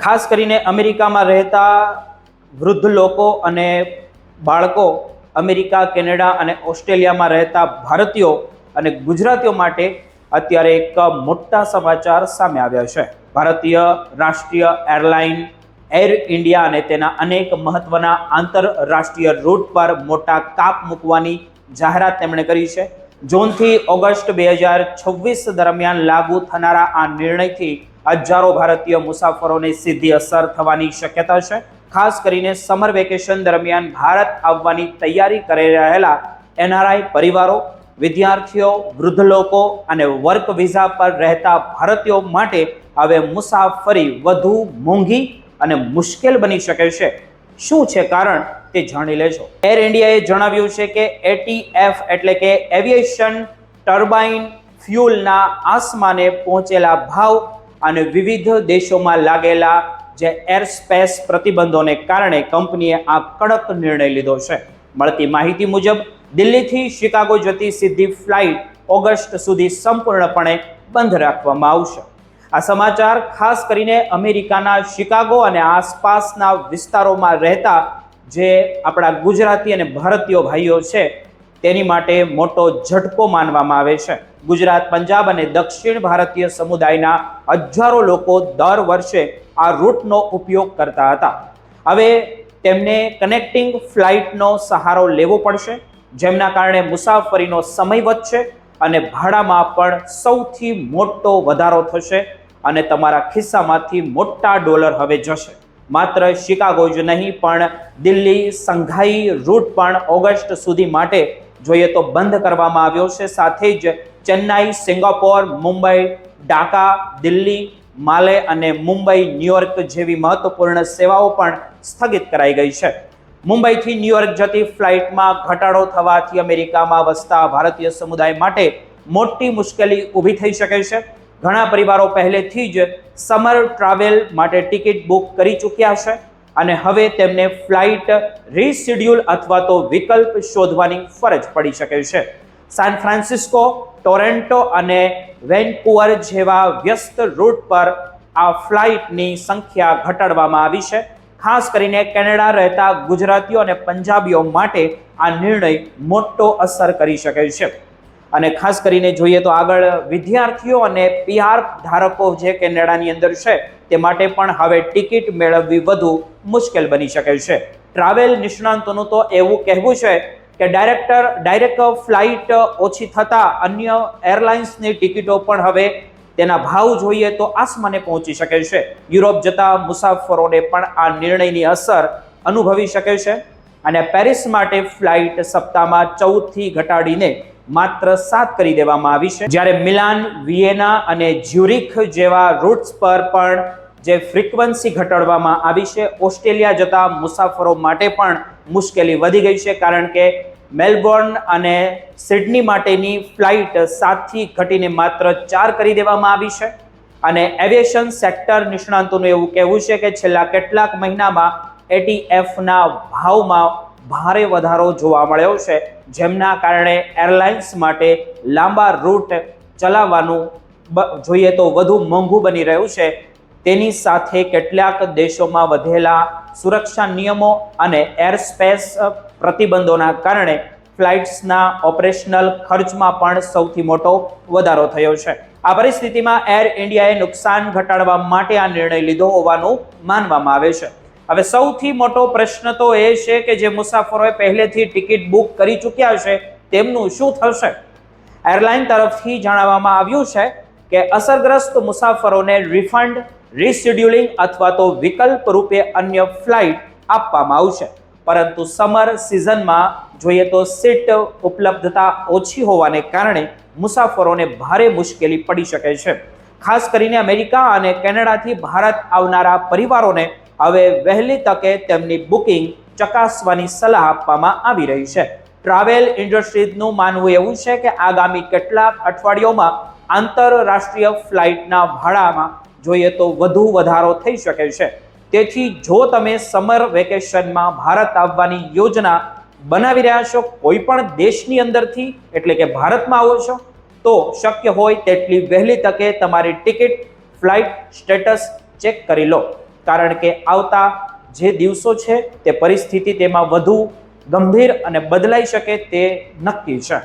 ખાસ કરીને અમેરિકામાં રહેતા વૃદ્ધ લોકો અને બાળકો, અમેરિકા, કેનેડા અને ઓસ્ટ્રેલિયામાં રહેતા ભારતીયો અને ગુજરાતીઓ માટે અત્યારે એક મોટા સમાચાર સામે આવ્યા છે. ભારતીય રાષ્ટ્રીય એરલાઇન એર ઇન્ડિયા અને તેના અનેક મહત્વના આંતરરાષ્ટ્રીય રૂટ પર મોટા કાપ મૂકવાની જાહેરાત તેમણે કરી છે. જૂનથી ઓગસ્ટ 2026 દરમિયાન લાગુ થનારા આ નિર્ણયથી હજારો ભારતીય મુસાફરોને સીધી અસર થવાની શક્યતા છે. ખાસ કરીને સમર વેકેશન દરમિયાન ભારત આવવાની તૈયારી કરી રહેલા એનઆરઆઈ પરિવારો, વિદ્યાર્થીઓ, વૃદ્ધ લોકો અને વર્ક વિઝા પર રહેતા ભારતીયો માટે હવે મુસાફરી વધુ મોંઘી અને મુશ્કેલ બની શકે છે. શું છે કારણ તે જાણી લેજો. એર ઇન્ડિયાએ જણાવ્યું છે કે એટીએફ એટલે કે એવિએશન ટર્બાઇન ફ્યુલના આસમાને પહોંચેલા ભાવ અને વિવિધ દેશોમાં લાગેલા જે એરસ્પેસ પ્રતિબંધોને કારણે કંપનીએ આ કડક નિર્ણય લીધો છે. મળતી માહિતી મુજબ દિલ્હીથી શિકાગો જતી સીધી ફ્લાઇટ ઓગસ્ટ સુધી સંપૂર્ણપણે બંધ રાખવામાં આવશે. આ સમાચાર ખાસ કરીને અમેરિકાના શિકાગો અને આસપાસના વિસ્તારોમાં રહેતા જે આપણા ગુજરાતી અને ભારતીય ભાઈઓ છે તેની માટે મોટો ઝટકો માનવામાં આવે છે. ગુજરાત, પંજાબ અને દક્ષિણ ભારતીય સમુદાયના હજારો લોકો દર વર્ષે આ રૂટનો ઉપયોગ કરતા હતા. હવે તેમને કનેક્ટિંગ ફ્લાઇટનો સહારો લેવો પડશે, જેમના કારણે મુસાફરીનો સમય વધશે અને ભાડામાં પણ સૌથી મોટો વધારો થશે અને તમારા ખિસ્સામાંથી મોટા ડોલર હવે જશે. માત્ર શિકાગો જ નહીં પણ દિલ્હી, સંઘાઈ રૂટ પણ ઓગસ્ટ સુધી માટે જોઈએ તો બંધ કરવામાં આવ્યો છે. સાથે જ ચેન્નાઈ, સિંગાપોર, મુંબઈ, ઢાકા, દિલ્હી, માલે અને મુંબઈ, ન્યુયોર્ક જેવી મહત્વપૂર્ણ સેવાઓ પણ સ્થગિત કરાઈ ગઈ છે. મુંબઈથી ન્યુયોર્ક જતી ફ્લાઇટમાં ઘટાડો થવાથી અમેરિકામાં વસતા ભારતીય સમુદાય માટે મોટી મુશ્કેલી ઊભી થઈ શકે છે. ઘણા પરિવારો પહેલેથી જ સમર ટ્રાવેલ માટે ટિકિટ બુક કરી ચૂક્યા છે અને હવે તેમને ફ્લાઇટ રીશેડ્યુલ અથવા તો વિકલ્પ શોધવાની ફરજ પડી શકે છે. સાન ફ્રાન્સિસ્કો, ટોરેન્ટો અને વેનકુવર જેવા વ્યસ્ત રૂટ પર આ ફ્લાઇટની સંખ્યા ઘટાડવામાં આવી છે. ખાસ કરીને કેનેડા રહેતા ગુજરાતીઓ અને પંજાબીઓ માટે આ નિર્ણય મોટો અસર કરી શકે છે. અને ખાસ કરીને જોઈએ તો આગળ વિદ્યાર્થીઓ અને પીઆર ધારકો જે કેનેડાની અંદર છે તે માટે પણ હવે ટિકિટ મેળવવી વધુ મુશ્કેલ બની શકે છે. ટ્રાવેલ નિષ્ણાંતોનું તો એવું કહેવું છે કે ડાયરેક્ટ ફ્લાઇટ ઓછી થતા અન્ય એરલાઇન્સની ટિકિટો પણ હવે તેના ભાવ જોઈએ તો આસમાને પહોંચી શકે છે. યુરોપ જતા મુસાફરોને પણ આ નિર્ણયની અસર અનુભવી શકે છે અને પેરિસ માટે ફ્લાઇટ સપ્તાહમાં 14 થી ઘટાડીને માત્ર 7 કરી દેવામાં આવી છે. જ્યારે મિલાન, વિયેના અને જ્યુરિખ જેવા રૂટ્સ પર પણ જે ફ્રીક્વન્સી ઘટાડવામાં આવી છે. ઓસ્ટ્રેલિયા જતા મુસાફરો માટે પણ મુશ્કેલી વધી ગઈ છે, કારણ કે મેલબોર્ન અને સિડની માટેની ફ્લાઇટ 7 થી ઘટીને માત્ર 4 કરી દેવામાં આવી છે. અને એવિએશન સેક્ટર નિષ્ણાંતોનું એવું કહેવું છે કે છેલ્લા કેટલાક મહિનામાં એટીએફના ભાવમાં ભારે વધારો જોવા મળ્યો છે, જેમના કારણે એરલાઇન્સ માટે લાંબા રૂટ ચલાવવાનું જોઈએ તો વધુ મોંઘું બની રહ્યું છે. તેની સાથે કેટલાક દેશોમાં વધેલા સુરક્ષા નિયમો અને એરસ્પેસ પ્રતિબંધોના કારણે ફ્લાઇટ્સના ઓપરેશનલ ખર્ચમાં પણ સૌથી મોટો વધારો થયો છે. આ પરિસ્થિતિમાં એર ઇન્ડિયાએ નુકસાન ઘટાડવા માટે આ નિર્ણય લીધો હોવાનું માનવામાં આવે છે. હવે સૌથી મોટો પ્રશ્ન તો એ છે કે જે મુસાફરોએ પહેલેથી ટિકિટ બુક કરી ચૂક્યા છે તેમનું શું થશે? એરલાઇન તરફથી જણાવવામાં આવ્યું છે કે અસરગ્રસ્ત મુસાફરોને રિફંડ, રીશેડ્યુલિંગ અથવા તો વિકલ્પ રૂપે અન્ય ફ્લાઇટ આપવામાં આવશે. પરંતુ સમર સિઝનમાં જોઈએ તો સીટ ઉપલબ્ધતા ઓછી હોવાને કારણે મુસાફરોને ભારે મુશ્કેલી પડી શકે છે. ખાસ કરીને અમેરિકા અને કેનેડાથી ભારત આવનારા પરિવારોને હવે વહેલી તકે તેમની બુકિંગ ચકાસવાની સલાહ આપવામાં આવી રહી છે. ટ્રાવેલ ઇન્ડસ્ટ્રીઝનું માનવું એવું છે કે આગામી કેટલાક અઠવાડિયોમાં આંતરરાષ્ટ્રીય ફ્લાઇટના ભાડામાં જોઈએ તો વધુ વધારો થઈ શકે છે. તેથી જો તમે સમર વેકેશનમાં ભારત આવવાની યોજના બનાવી રહ્યા છો, કોઈ પણ દેશની અંદરથી એટલે કે ભારતમાં આવો છો, તો શક્ય હોય તેટલી વહેલી તકે તમારી ટિકિટ, ફ્લાઇટ સ્ટેટસ ચેક કરી લો. કારણ કે આવતા જે દિવસો છે તે પરિસ્થિતિ તેમાં વધુ ગંભીર અને બદલાઈ શકે તે નક્કી છે.